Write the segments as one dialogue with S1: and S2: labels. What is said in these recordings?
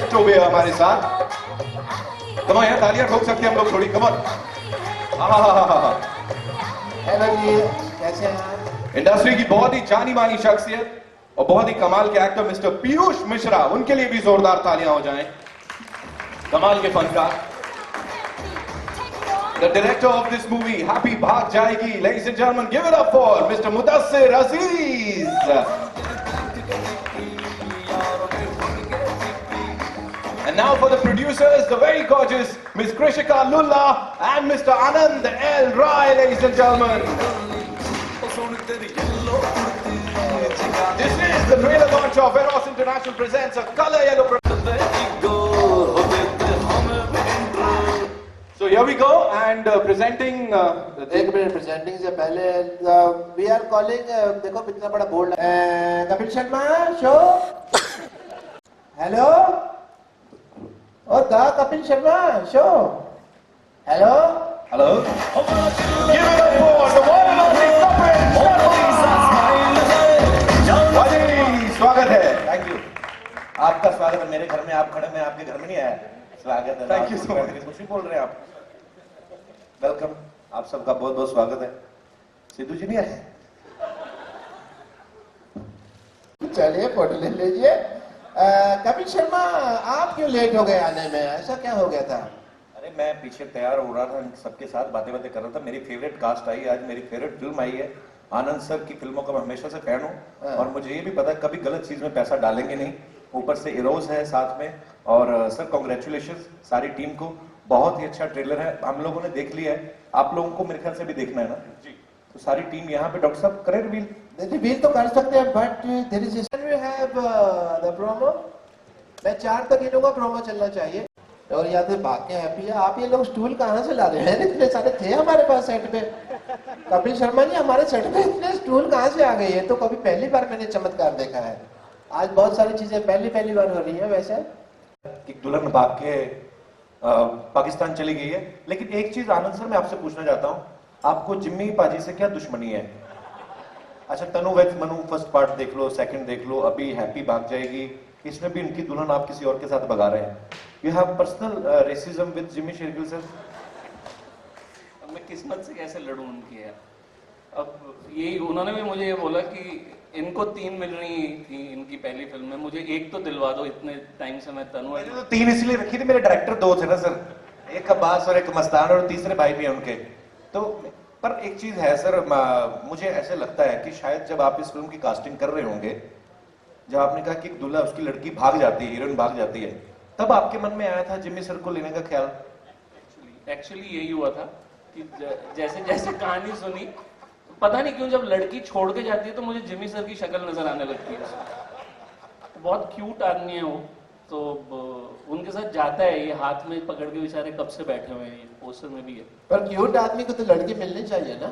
S1: चौबे हमारे साथ। कम यार, तालियां ठोक सकते हैं हम लोग थोड़ी। Come on.
S2: हेलो जी, कैसे हैं आप?
S1: इंडस्ट्री की बहुत ही जानी मानी शख्सियत और बहुत ही कमाल के एक्टर मिस्टर पीयूष मिश्रा, उनके लिए भी जोरदार तालियां हो जाएं। कमाल के फनकार, the director of this movie, Happy Bhaag Jayegi. Ladies and gentlemen, give it up for Mr. Mudassir Aziz. And now for the producers, the very gorgeous Miss Krishika Lulla and Mr. Anand L. Rai, ladies and gentlemen. This is the trailer launch of Eros International presents a color yellow. So here we go and presenting.
S2: एक minute, presenting से पहले we are calling, देखो कितना बड़ा board है, Kapil Sharma show. Hello, oh the Kapil Sharma show. Hello
S1: Hello. Give it up for the one and only Kapil Sharma. जी, स्वागत है। Thank you.
S3: आपका स्वागत है मेरे घर में। आप खड़े, मैं आपके घर में नहीं आया। स्वागत है।
S1: Thank you so much.
S3: कुछ भी बोल रहे हैं आप। वेलकम, आप सबका बहुत बहुत स्वागत है। सिद्धू जी नहीं आए?
S2: चलिए फोटो ले लीजिए। कपिल शर्मा, आप क्यों लेट हो गए आने में? ऐसा क्या हो गया था?
S3: अरे मैं पीछे तैयार हो रहा था, सबके साथ बातें बातें कर रहा था। मेरी फेवरेट कास्ट आई आज, मेरी फेवरेट फिल्म आई है। आनंद सर की फिल्मों का मैं हमेशा से फैन हूँ और मुझे ये भी पता है कभी गलत चीज में पैसा डालेंगे नहीं। ऊपर से इरोज है साथ में। और सर कॉन्ग्रेचुलेशन सारी टीम को, बहुत ही अच्छा ट्रेलर है, हम लोगों ने देख लिया है। आप लोगों को मेरे ख्याल से भी देखना है ना जी। तो सारी टीम यहाँ पे, डॉक्टर साहब करें रिवील?
S2: रिवील तो कर सकते हैं, but there is we have the promo. मैं 4 तक गिनूंगा, प्रोमो चलना चाहिए। और यहाँ से भाग के हैप्पी है। आप ये लोग स्टूल कहाँ से ला रहे हैं? इतने सारे थे हमारे पास सेट पे। कपिल शर्मा जी, हमारे सेट पे इतने स्टूल कहाँ से आ गए? ये तो कभी पहली बार मैंने चमत्कार देखा है। आज बहुत सारी चीजें पहली बार हो रही है। वैसे
S3: कि दुल्हन भाग के पाकिस्तान चली गई है। लेकिन एक चीज आनंद सर मैं आपसे पूछना चाहता हूँ, आपको जिम्मी पाजी से क्या दुश्मनी है? अच्छा, तनु वेद मनु फर्स्ट पार्ट देख लो, सेकंड देख लो, अभी हैप्पी भाग जाएगी, इसमें भी उनकी दुल्हन आप किसी और के साथ भगा रहे हैं। You have personal racism with Jimmy Shergill sir?
S4: अब मैं किस्मत से कैसे लड़ूं उनकी यार। अब यही उन्होंने भी मुझे ये बोला कि इनको 3 मिल रही थी इनकी पहली फिल्म में, मुझे एक तो दिलवा दो। इतने टाइम से मैं तनु,
S3: मैंने तो 3 इसलिए रखी थी, मेरे डायरेक्टर 2 थे ना सर, एक अब्बास और एक मस्तान, और तीसरे भाई भी हैं उनके। तो पर एक चीज है सर, मुझे ऐसे लगता है कि शायद जब आप इस फिल्म की कास्टिंग कर रहे होंगे, जब आपने कहा कि दूल्हा उसकी लड़की भाग जाती है, हीरोइन भाग जाती है, तब आपके मन में आया था जिम्मी सर को लेने का ख्याल?
S4: एक्चुअली यही हुआ था कि जैसे जैसे कहानी सुनी, पता नहीं क्यों जब लड़की छोड़ के जाती है तो मुझे जिम्मी सर की शक्ल नजर आने लगती है। बहुत क्यूट आदमी है वो, तो उनके साथ जाता है, ये हाथ में पकड़ के बेचारे कब से बैठे हुए हैं, पोस्टर में भी है।
S2: पर क्यूट आदमी को तो लड़की मिलनी चाहिए ना?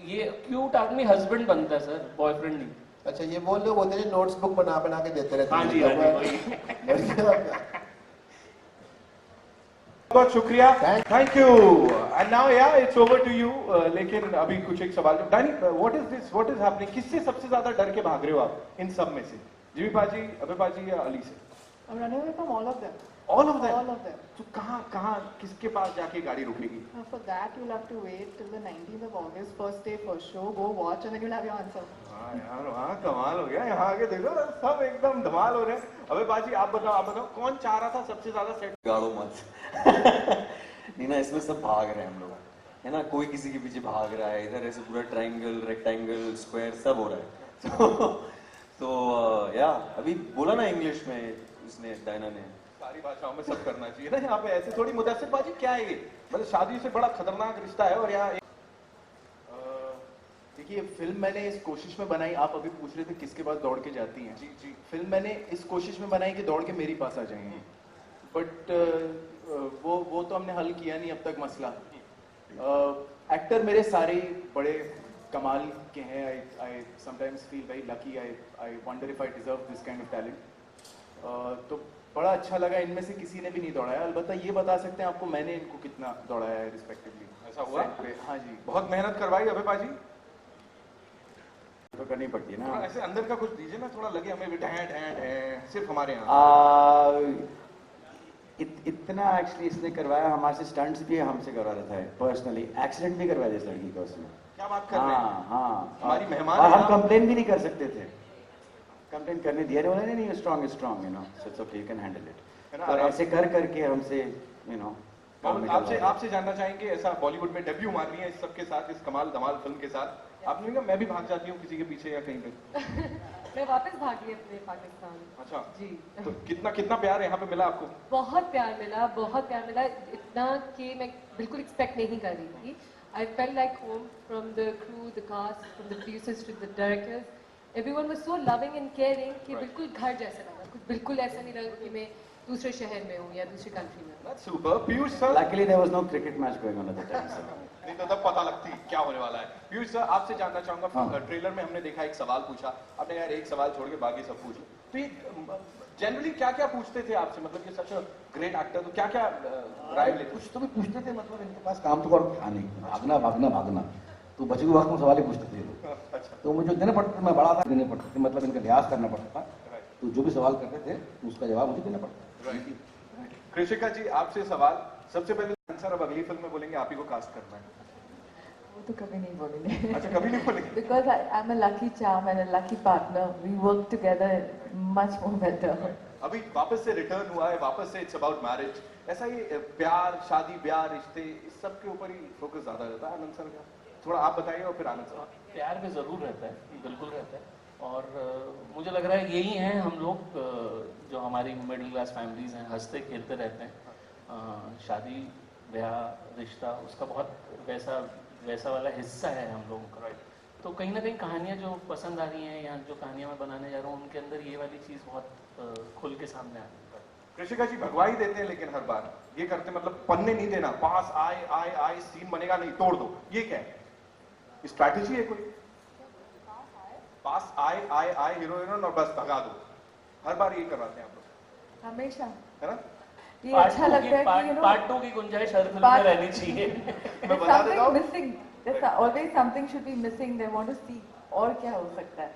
S4: ये क्यूट आदमी हस्बैंड बनता है सर, बॉयफ्रेंड नहीं।
S2: अच्छा, ये वो लोग होते हैं नोट्स बुक बना बना के देते रहते हैं।
S4: हाँ जी, वही।
S1: बहुत शुक्रिया, थैंक यू। एंड नाउ या इट्स ओवर टू यू। लेकिन अभी कुछ एक सवाल, Danny, what is this, what is happening? किससे सबसे ज्यादा डर के भाग रहे हो आप इन सब में से? जिमी पाजी, अबे पाजी या अली से?
S5: I'm running away from all of them.
S1: All of them?
S5: All of them.
S1: तो कहाँ किसके पास जाके गाड़ी रुकेगी?
S5: For that, you'll have to wait till the 19th of August, first day, first show. Go watch, and then you'll have your answer.
S1: हाँ यार, वहाँ कमाल हो गया। यहाँ आके देखो सब एकदम धमाल हो रहे हैं। अबे पाजी, आप बताओ कौन चाह रहा था सबसे ज्यादा सेट?
S6: गाड़ो मत। नहीं ना, इसमें सब भाग रहे हैं हम लोग, है ना, कोई किसी के पीछे भाग रहा है, इधर ऐसे पूरा ट्रायंगल, रेक्टेंगल, स्क्वायर सब हो रहा है। तो या अभी बोला ना इंग्लिश में इसने, डायना ने,
S1: सारी भाषाओं में सब करना चाहिए ना यहाँ पे। ऐसे थोड़ी। मुदस्सिर बाजी, क्या है ये? मतलब शादी से बड़ा खतरनाक रिश्ता है और यहाँ
S7: देखिए, फिल्म मैंने इस कोशिश में बनाई, आप अभी पूछ रहे थे किसके पास दौड़ के जाती हैं।
S1: जी जी।
S7: फिल्म मैंने इस कोशिश में बनाई कि दौड़ के मेरे पास आ जाएंगे, बट वो तो हमने हल किया नहीं अब तक मसला। एक्टर मेरे सारे बड़े कमाल के हैं। I sometimes feel very lucky, I wonder if I deserve this kind of talent. तो बड़ा अच्छा लगा, इनमें से किसी ने भी नहीं दौड़ाया। अलबत्ता ये बता सकते हैं आपको मैंने इनको कितना दौड़ाया है रिस्पेक्टिवली।
S1: ऐसा हुआ?
S7: हाँ जी।
S1: बहुत मेहनत करवाई अबे पाजी?
S7: तो करनी पड़ती है ना।
S1: ऐसे अंदर का कुछ दीजिए ना, थोड़ा लगे हमें भी। ढैं ढैं ढैं सिर्फ हमारे यहाँ।
S8: इतना एक्चुअली इसने करवाया, हमारे से स्टंट्स भी हमसे करवा रहा था पर्सनली, एक्सीडेंट भी करवाया इस लड़की का उसने।
S1: क्या बात कर रहे हैं?
S8: हाँ
S1: हमारी मेहमान
S8: और
S1: है
S8: हम
S1: आप।
S8: कंप्लेन भी नहीं कर सकते थे, कंप्लेन करने दिया नहीं, नहीं strong you know, so it's okay, you can handle
S1: है
S8: इट।
S1: ना,
S8: और
S1: आराम
S8: ऐसे कर करके हमसे यू नो
S1: आपसे जानना चाहेंगे, ऐसा बॉलीवुड में डेब्यू मार लिया इस सब के साथ, इस कमाल धमाल फिल्म के साथ, आपने कहा मैं भी भाग जाती हूँ किसी के पीछे या कहीं पे?
S9: मैं वापस भागी अपने पाकिस्तान।
S1: अच्छा
S9: जी।
S1: तो कितना प्यार यहाँ पे मिला आपको?
S9: बहुत प्यार मिला, इतना कि मैं बिल्कुल एक्सपेक्ट नहीं कर रही थी। I felt like home, from the crew, the cast, from the producers to the directors. Everyone was so loving and caring कि बिल्कुल घर जैसा लगा, कुछ बिल्कुल ऐसा नहीं लगा कि मैं दूसरे शहर में हूँ या दूसरी कंट्री में हूँ।
S1: That's super. Piyush sir,
S8: Luckily there was no cricket match going on at the time, so.
S1: नहीं तो तब पता लगती क्या होने वाला है। पीयूष सर, आपसे जानना चाहूंगा,
S8: हाँ।
S1: ट्रेलर में हमने देखा एक सवाल पूछा, आपने यार एक सवाल छोड़ के बाकी सब पूछ लो, तो ये जनरली क्या क्या पूछते थे आपसे, मतलब ये सच ग्रेट एक्टर, तो क्या क्या राय लेते?
S10: कुछ तो भी पूछते थे, मतलब इनके पास काम तो और था नहीं, भागना तो बचे हुए वक्त में सवाल ही पूछते थे लोग।
S1: अच्छा,
S10: तो मुझे देने पड़ते थे, मैं बड़ा था, देने पड़ते थे, मतलब इनका लिहाज करना पड़ता था, तो जो भी सवाल करते थे उसका जवाब मुझे देना पड़ता था।
S1: कृषिका जी, आपसे सवाल, सबसे पहले आंसर अब अगली फिल्म में बोलेंगे आप ही को कास्ट करना है।
S5: वो तो कभी नहीं बोलेंगे।
S1: अच्छा, कभी नहीं बोलेंगे?
S5: Because I'm a lucky charm and a lucky partner. We work together much more better.
S1: अभी वापस से रिटर्न हुआ है, वापस से इट्स अबाउट मैरिज, ऐसा ये प्यार, शादी ब्याह, रिश्ते, इस सब के ऊपर ही फोकस ज्यादा रहता है आनंद सर का, थोड़ा आप बताइए और फिर आनंद सर।
S4: प्यार में जरूर रहता है, बिल्कुल रहता है, और मुझे लग रहा है यही हैं हम लोग, जो हमारी मिडिल क्लास फैमिलीज हैं, हंसते खेलते रहते हैं। शादी ब्याह रिश्ता उसका बहुत वैसा वाला हिस्सा है हम लोगों का। तो कहीं ना कहीं कहानियाँ जो पसंद आ रही हैं या जो कहानियाँ मैं बनाने जा रहा हूँ, उनके अंदर ये वाली चीज़ बहुत खुल के सामने आ रही है।
S1: कृषिका जी भगवाई देते हैं, लेकिन हर बार ये करते, मतलब पन्ने नहीं देना, पास आए सीन बनेगा नहीं, तोड़ दो, ये क्या है? स्ट्रैटेजी है कोई? पास आए हीरो हीरोइन और बस भगा दो, हर बार ये करवाते हैं आप लोग,
S5: हमेशा
S1: है ना?
S5: ये अच्छा लगता है कि
S4: पार्ट 2 की गुंजाइश हर फिल्म में रहनी चाहिए।
S1: मैं बता देता हूँ,
S5: missing. There's always something should be missing. They want to see और क्या हो सकता है।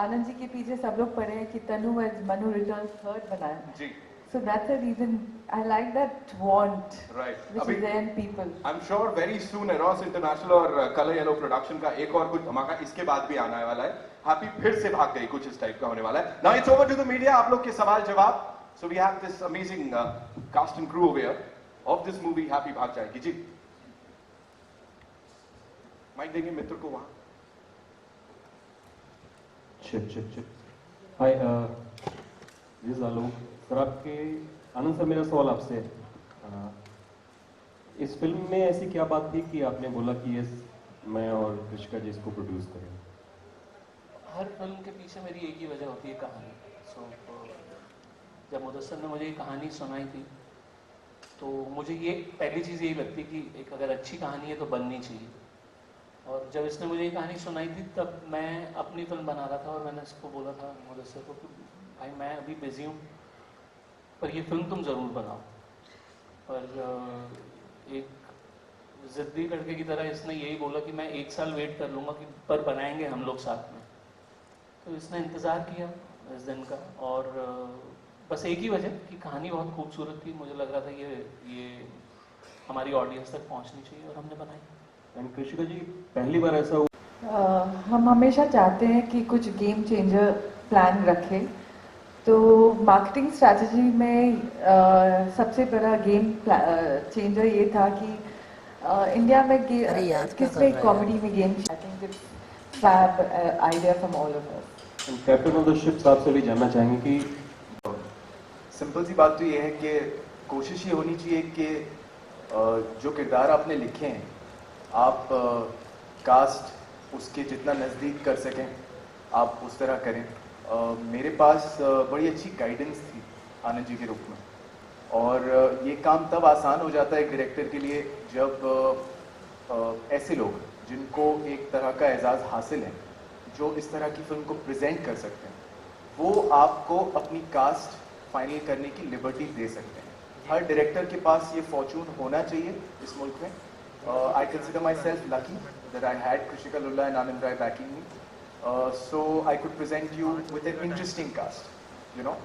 S5: आनंद जी के पीछे सब लोग पढ़े हैं कि तनु as Manu returns third बनाया है।
S1: जी,
S5: So that's the reason I like that want,
S1: right.
S5: which
S1: अभी
S5: is there in people.
S1: I'm sure very soon arrows international और कलर येलो प्रोडक्शन का एक और कुछ धमाका इसके बाद भी आने वाला है। हैप्पी फिर से भाग गई, कुछ इस टाइप का होने वाला है। Now it's over to the media, आप लोग के सवाल जवाब। So we have this amazing cast and crew over here of this movie Happy Bhag Jayegi. जी, माइक देंगे मित्र को वहां।
S11: Hi, this Alok sir. आपके आनंद सर, मेरा सवाल आपसे है, इस फिल्म में ऐसी क्या बात थी कि आपने बोला कि ये मैं और कृषिका जी इसको प्रोड्यूस करें?
S4: हर फिल्म के पीछे मेरी एक ही वजह होती है, कहानी। जब मुदस्सर ने मुझे ये कहानी सुनाई थी, तो मुझे ये पहली चीज़ यही लगती कि एक अगर अच्छी कहानी है तो बननी चाहिए। और जब इसने मुझे ये कहानी सुनाई थी, तब मैं अपनी फिल्म बना रहा था और मैंने इसको बोला था मुदस्सर को कि भाई मैं अभी बिजी हूँ, पर ये फिल्म तुम ज़रूर बनाओ। पर एक ज़िद्दी लड़के की तरह इसने यही बोला कि मैं 1 साल वेट कर लूँगा, कि पर बनाएंगे हम लोग साथ में। तो इसने इंतज़ार किया इस दिन का, और बस एक ही वजह कि कहानी बहुत खूबसूरत थी, मुझे लग रहा था ये हमारी ऑडियंस तक पहुंचनी चाहिए, और हमने बनाई।
S11: कृषिका जी, पहली बार ऐसा हुआ?
S5: हम हमेशा चाहते हैं कि कुछ गेम चेंजर प्लान रखें, तो मार्केटिंग स्ट्रैटेजी में सबसे बड़ा गेम चेंजर ये था कि इंडिया में किसमें कॉमेडी में game, I think it's fab idea from all of us.
S11: Captain of the ship साहब से भी जानना चाहेंगे कि
S7: सिंपल सी बात तो ये है कि कोशिश ये होनी चाहिए कि जो किरदार आपने लिखे हैं, आप कास्ट उसके जितना नज़दीक कर सकें, आप उस तरह करें। मेरे पास बड़ी अच्छी गाइडेंस थी आनंद जी के रूप में, और ये काम तब आसान हो जाता है एक डायरेक्टर के लिए जब ऐसे लोग जिनको एक तरह का एजाज़ हासिल है, जो इस तरह की फिल्म को प्रेजेंट कर सकते हैं, वो आपको अपनी कास्ट फाइनल करने की लिबर्टी दे सकते हैं। हर डायरेक्टर के पास ये फॉर्चून होना चाहिए इस मुल्क में। I consider myself lucky that I had Krishika Lulla and Anand Rai backing me, so I could present you with an interesting cast, you know.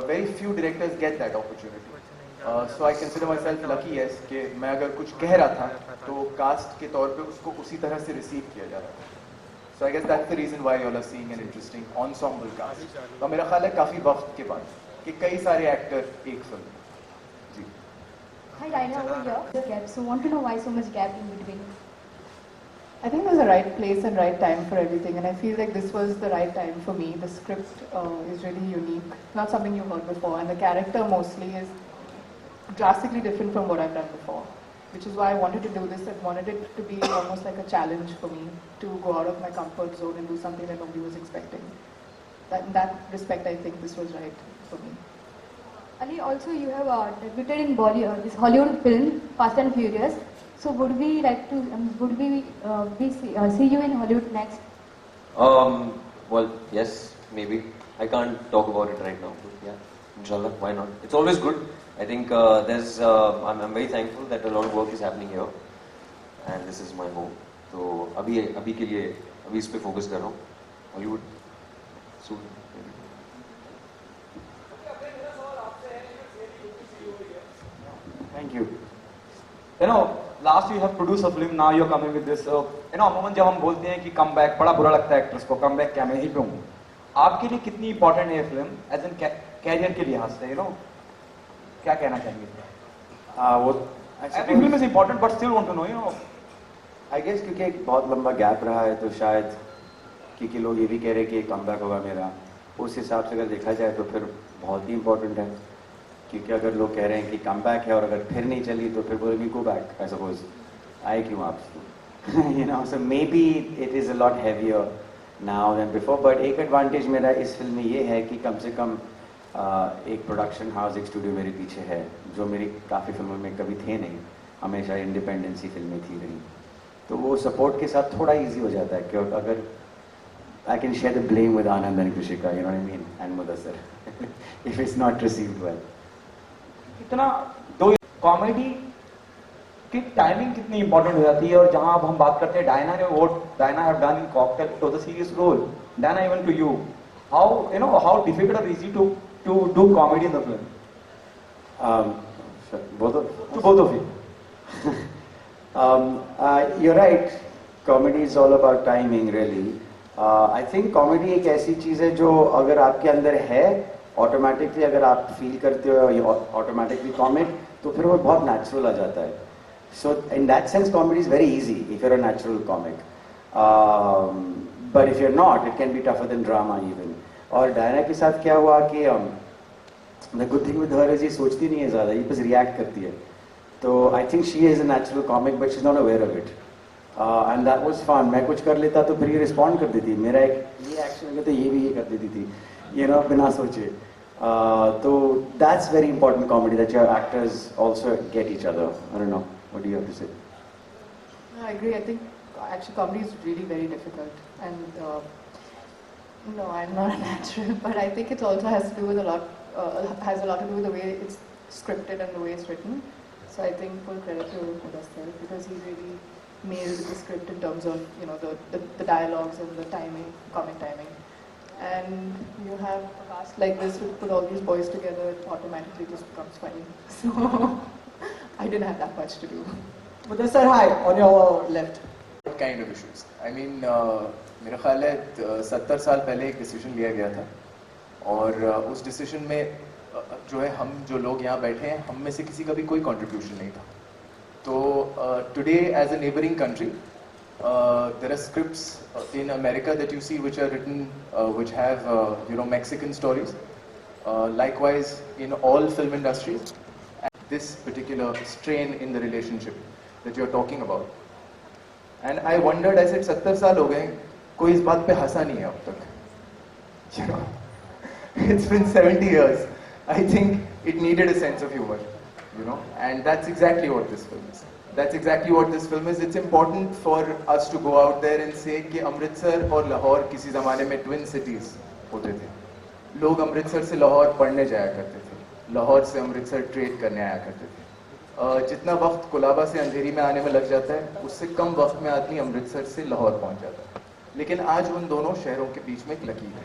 S7: Very few directors get that opportunity. So I consider myself lucky S कि मैं अगर कुछ कह रहा था तो cast के तौर पे उसको उसी तरह से रिसीव किया जा रहा था. So I guess that's the reason why all are seeing an interesting ensemble cast. तो मेरा ख्याल है काफ़ी वक्त के बाद कि कई सारे एक्टर एक फिल्म में. जी.
S12: Hi Raina, over here. The gap. So want to know why so much gap in between?
S13: I think there's a right place and right time for everything, and I feel like this was the right time for me. The script is really unique, not something you've heard before, and the character mostly is drastically different from what I've done before, which is why I wanted to do this. I wanted it to be almost like a challenge for me to go out of my comfort zone and do something that nobody was expecting. In that respect, I think this was right for me.
S12: Ali, also you have debuted in Bollywood, this Hollywood film Fast and Furious. So would we like to see you in Hollywood next?
S6: Well, yes, maybe. I can't talk about it right now, but yeah, inshallah, why not? It's always good. I think I'm very thankful that a lot of work is happening here, and this is my home. So अभी के लिए अभी इस पे focus कर रहा हूँ. Hollywood soon.
S8: Thank you. You know, last you have produced a film, now you're coming with this. You know, अमूमन जब हम बोलते हैं कि कम बैक, बड़ा बुरा लगता है एक्ट्रेस को, कम बैक क्या मैं ही पे हूँ. आपके लिए कितनी इंपॉर्टेंट है ये फिल्म एज एन कैरियर के लिहाज से? यू नो, क्या कहना चाहेंगे?
S2: वो
S8: every film is important but still want to know, you know.
S2: I guess क्योंकि एक बहुत लंबा गैप रहा है तो शायद क्योंकि लोग ये भी कह रहे हैं कि कम बैक होगा मेरा, उस हिसाब से अगर देखा जाए तो फिर बहुत ही इंपॉर्टेंट है. क्योंकि अगर लोग कह रहे हैं कि कम बैक है और अगर फिर नहीं चली तो फिर बोलेंगे गो बैक, आई सपोज आए क्यों आप. You know, so maybe it is a lot heavier now than before. But एक एडवांटेज मेरा इस फिल्म में ये है कि कम से कम एक प्रोडक्शन हाउस, एक स्टूडियो मेरे पीछे है, जो मेरी काफ़ी फिल्मों में कभी थे नहीं. हमेशा इंडिपेंडेंसी फिल्में थी रही, तो वो सपोर्ट के साथ थोड़ा ईजी हो जाता है. क्योंकि अगर I can share the blame with Anand and कृषिका, you know what I mean, and Mudassir if it's not received well.
S8: इतना दो कॉमेडी की टाइमिंग कितनी इंपॉर्टेंट हो जाती है. और जहां अब हम बात करते हैं डायना ने, वो Diana have done in Cocktail to the serious role. Diana, even to you, how you know how difficult और easy to do comedy in the film? both of you.
S2: You're right, comedy is all about timing really. I think comedy एक ऐसी चीज है जो अगर आपके अंदर है ऑटोमेटिकली, अगर आप फील करते हो ऑटोमेटिकली कॉमिक, तो फिर वो बहुत नेचुरल आ जाता है. So in that sense comedy is very easy if you're a natural comic. But if you're not, it can be tougher than drama even. और डायना के साथ क्या हुआ कि the good thing with her is ये सोचती नहीं है ज़्यादा, ये बस रिएक्ट करती है. तो I think she is a natural comic but she is not aware of it, and that was fun. मैं कुछ कर लेता तो फिर ये रिस्पॉन्ड कर देती, मेरा एक ये एक्शन लगे तो ये भी ये कर देती थी, you know, बिना सोचे. So that's very important comedy, that your actors also get each other. I don't know, what do you have to say?
S13: I agree. I think actually comedy is really very difficult, and no, I'm not a natural, but I think it also has to do with a lot to do with the way it's scripted and the way it's written. So I think full credit to Mudassir because he really nailed the script in terms of, you know, the dialogues and the timing, comic timing. And you have a cast like this, to put all these boys together, it automatically just becomes funny. So I didn't have that much to do.
S7: Mudassir, hi, on your left. What kind of issues? I mean, मेरा ख्याल है 70 साल पहले एक decision लिया गया था, और उस डिसीजन में जो है हम जो लोग यहाँ बैठे हैं, हम में से किसी का भी कोई कंट्रीब्यूशन नहीं था. तो today as a neighbouring country, there are scripts in America that you see which are written, which have you know, Mexican stories. Likewise in all film industries. And this particular strain in the relationship that you're talking about. And I wondered, I said 70 साल हो गए, कोई इस बात पे हंसा नहीं है अब तक. You know, it's been 70 years. I think it needed a sense of humor, you know, and that's exactly what this film is. That's exactly what this film is. It's important for us to go out there and say कि अमृतसर और लाहौर किसी ज़माने में twin cities होते थे. लोग अमृतसर से लाहौर पढ़ने जाया करते थे, लाहौर से अमृतसर ट्रेड करने आया करते थे. जितना वक्त कोलाबा से अंधेरी में आने में लग जाता है, उससे कम वक्त में आदमी अमृतसर से लाहौर पहुंच जाता है. लेकिन आज उन दोनों शहरों के बीच में एक लकीर है.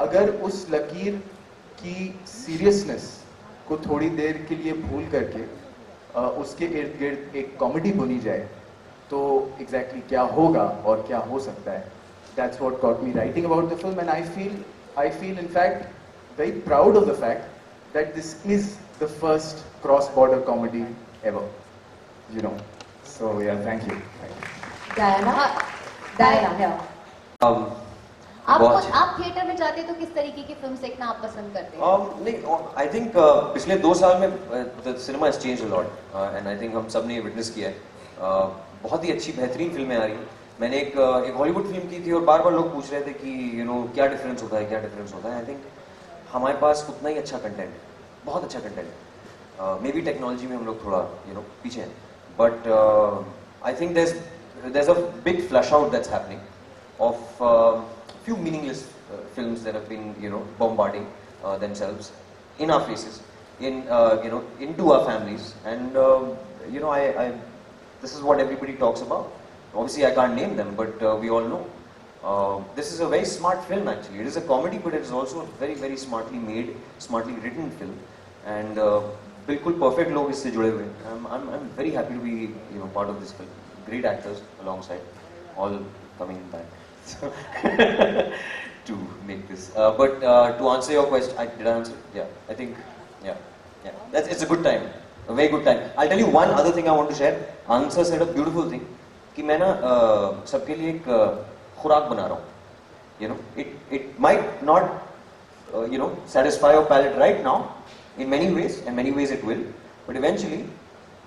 S7: अगर उस लकीर की सीरियसनेस को थोड़ी देर के लिए भूल करके उसके इर्द गिर्द एक कॉमेडी बुनी जाए तो एग्जैक्टली क्या होगा और क्या हो सकता है. That's what got me writing about the film, and I feel in fact very proud of the fact that this is the first cross-border comedy ever. You know. So yeah, thank you.
S12: Diana.
S6: बहुत-
S12: आप theatre में जाते तो किस तरीके की film देखना आप पसंद करते हैं?
S6: नहीं, आई थिंक पिछले 2 साल में the cinema has changed a lot and I think हम सब ने विटनेस किया है. बहुत ही अच्छी बेहतरीन फिल्में आ रही हैं. मैंने एक हॉलीवुड फिल्म की थी और बार बार लोग पूछ रहे थे कि क्या डिफरेंस होता है, क्या डिफरेंस होता है. आई थिंक हमारे पास उतना ही अच्छा कंटेंट है, बहुत अच्छा कंटेंट है. मे बी टेक्नोलॉजी में हम लोग थोड़ा पीछे हैं, but I think there's a big flush out that's happening of few meaningless films that have been bombarding themselves in our faces, into our families, and I this is what everybody talks about. Obviously I can't name them, but we all know this is a very smart film. Actually it is a comedy, but it is also a very very smartly made, smartly written film, and bilkul perfect log isse jude hue hain. I'm very happy to be part of this film. Great actors alongside, all coming back so to make this. But to answer your question, did I answer? Yeah, I think yeah. It's a good time, a very good time. I'll tell you one other thing I want to share. Answer said a beautiful thing कि मैं ना सबके लिए एक खुराक बना रहा हूँ. It might not satisfy your palate right now in many ways, and many ways it will, but eventually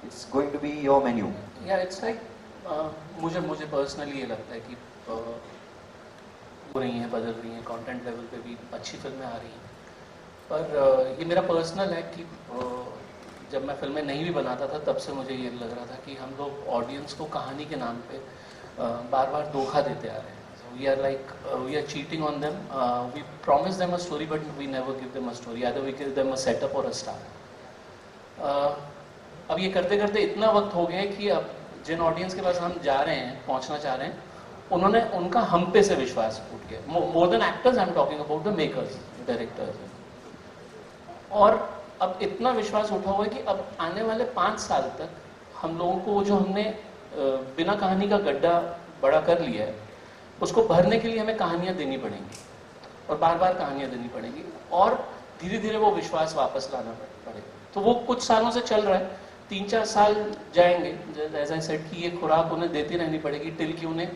S6: it's going to be your menu.
S4: Yeah, it's like मुझे पर्सनली ये लगता है कि हो रही हैं, बदल रही हैं, कंटेंट लेवल पे भी अच्छी फिल्में आ रही हैं, पर ये मेरा पर्सनल है कि जब मैं फिल्में नहीं भी बनाता था तब से मुझे ये लग रहा था कि हम लोग ऑडियंस को कहानी के नाम पे बार बार धोखा देते आ रहे हैं. We are cheating on them. We promise them a story but we never give them a story, either we give them a setup or a star. अब ये करते करते इतना वक्त हो गया है कि अब जिन ऑडियंस के पास हम जा रहे हैं, पहुंचना चाह रहे हैं, उनका हम पे से विश्वास उठ गया. More than actors I am talking about the makers, directors. और अब इतना विश्वास उठा हुआ है कि अब आने वाले 5 साल तक हम लोगों को जो हमने बिना कहानी का गड्ढा बड़ा कर लिया है, उसको भरने के लिए हमें कहानियां देनी पड़ेंगी और बार बार कहानियां देनी पड़ेंगी, और धीरे धीरे वो विश्वास वापस लाना पड़ेगा. तो वो कुछ सालों से चल रहा है. 3-4 साल जाएंगे, एज आई सेड, कि ये खुराक उन्हें देती रहनी पड़ेगी टिल कि उन्हें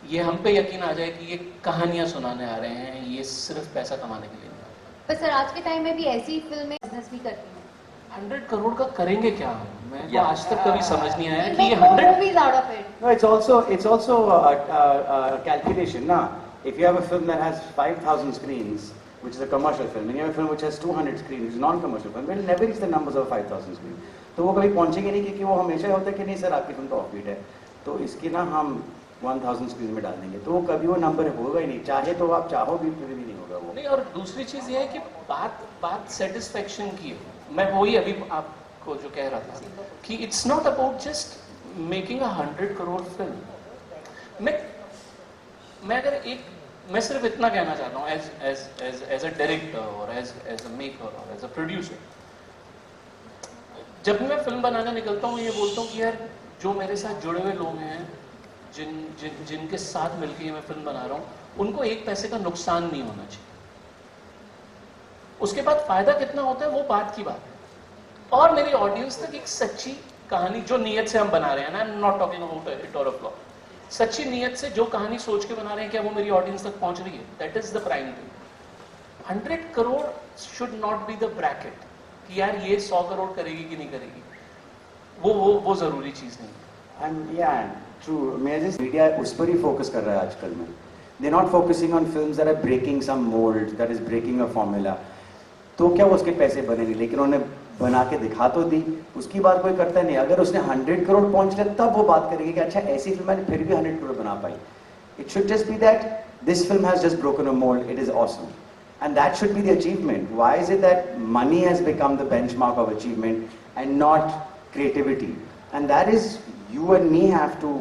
S4: ये हम पे यकीन आ जाए कि ये कहानियां सुनाने आ रहे हैं, ये सिर्फ पैसा कमाने के लिए नहीं.
S12: पर सर आज के टाइम में भी ऐसी फिल्में बिजनेस भी करती हैं.
S4: 100 करोड़ का करेंगे क्या हम? मैं आज तक कभी समझ नहीं आया कि ये 100
S12: movies out of it.
S10: No, it's also a calculation. Now, if you have a film that has 5,000 screens, which is a commercial film, and you have a film which has 200 screens, which is non-commercial film, will never reach the numbers of 5,000 screens. तो वो कभी पहुंचेंगे नहीं, क्योंकि वो हमेशा होता है कि नहीं सर आपकी फिल्म तो ऑफ बीट है, तो इसकी ना हम 1000 स्क्रीन में डाल देंगे, तो वो कभी वो नंबर होगा ही नहीं, चाहे तो आप चाहो भी फिर भी नहीं होगा वो.
S4: नहीं, और दूसरी चीज ये है कि बात सेटिस्फेक्शन की है. मैं वही अभी आपको जो कह रहा था कि it's not about just making a 100 crore film. मैं सिर्फ इतना कहना चाहता हूँ एज अ डायरेक्टर और एज अ मेकर और एज अ प्रोड्यूसर. जब मैं फिल्म बनाने निकलता हूँ, ये बोलता हूँ कि यार जो मेरे साथ जुड़े हुए लोग हैं, जिनके साथ मिलकर मैं फिल्म बना रहा हूँ, उनको 1 पैसे का नुकसान नहीं होना चाहिए. उसके बाद फायदा कितना होता है वो बात की बात है. और मेरी ऑडियंस तक एक सच्ची कहानी, जो नीयत से हम बना रहे हैं, I am not talking about it और अ फ्लॉप, सच्ची नीयत से जो कहानी सोच के बना रहे हैं, क्या वो मेरी ऑडियंस तक पहुंच रही है? That is the prime thing. 100 crore should not be the bracket कि यार ये 100 करोड़ करेगी कि नहीं करेगी. वो जरूरी चीज नहीं है.
S10: एंड या ट्रू, मैं जिस मीडिया उस पर ही फोकस कर रहा है आजकल में. They not focusing on films that are breaking some mould, that is breaking a formula. तो क्या वो उसके पैसे बनेंगे, लेकिन उन्होंने बना के दिखा तो दी, उसकी बात कोई करता नहीं. अगर उसने 100 करोड़ पहुंच लिया तब वो बात करेगी कि अच्छा ऐसी फिल्म मैंने फिर भी 100 करोड़ बना पाई. It should just be that this film has just broken a mould, it is awesome, and that should be the achievement. Why is it that money has become the benchmark of achievement and not creativity? And that is, you and me have to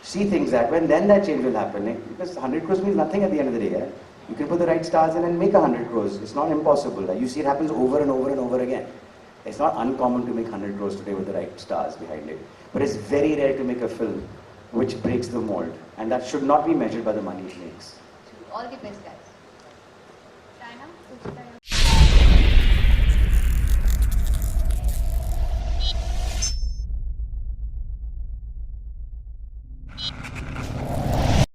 S10: see things that way, and then that change will happen. Because 100 crores means nothing at the end of the day. You can put the right stars in and make 100 crores. It's not impossible. You see it happens over and over and over again. It's not uncommon to make 100 crores today with the right stars behind it. But it's very rare to make a film which breaks the mold. And that should not be measured by the money it makes.
S12: All the best, guys. China,